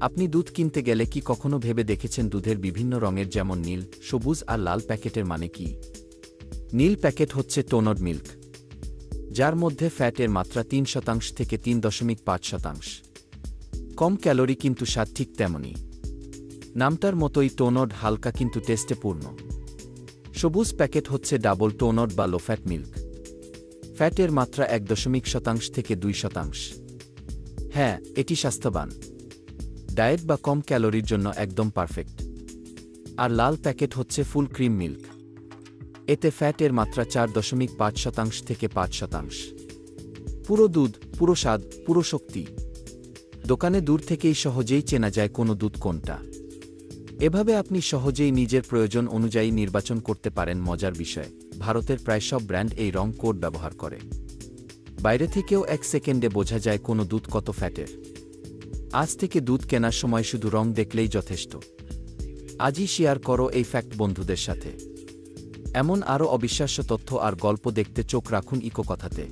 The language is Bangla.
আপনি দুধ কিনতে গেলে কি কখনো ভেবে দেখেছেন দুধের বিভিন্ন রঙের যেমন নীল, সবুজ আর লাল প্যাকেটের মানে কি? নীল প্যাকেট হচ্ছে টোনড মিল্ক, যার মধ্যে ফ্যাটের মাত্রা 3% থেকে 3.5%। কম ক্যালোরি কিন্তু স্বাদ ঠিক তেমনই। নামটার মতোই টোনড হালকা কিন্তু টেস্টে পূর্ণ। সবুজ প্যাকেট হচ্ছে ডাবল টোনড বা লো ফ্যাট মিল্ক। ফ্যাটের মাত্রা 1% থেকে 2%। হ্যাঁ, এটি স্বাস্থ্যবান, ডায়েট বা কম ক্যালোরির জন্য একদম পারফেক্ট। আর লাল প্যাকেট হচ্ছে ফুল ক্রিম মিল্ক। এতে ফ্যাটের মাত্রা 4.5% থেকে 5%। পুরো দুধ, পুরো স্বাদ, পুরো শক্তি। দোকানে দূর থেকেই সহজেই চেনা যায় কোনো দুধ কোনটা। এভাবে আপনি সহজেই নিজের প্রয়োজন অনুযায়ী নির্বাচন করতে পারেন। মজার বিষয়, ভারতের প্রায় সব ব্র্যান্ড এই রং কোড ব্যবহার করে। বাইরে থেকেও 1 সেকেন্ডে বোঝা যায় কোনো দুধ কত ফ্যাটের। আজ থেকে দুধ কেনার সময় শুধু রং দেখলেই যথেষ্ট। আজই শেয়ার করো এই ফ্যাক্ট বন্ধুদের সাথে। এমন আরও অবিশ্বাস্য তথ্য আর গল্প দেখতে চোখ রাখুন ইকো কথাতে।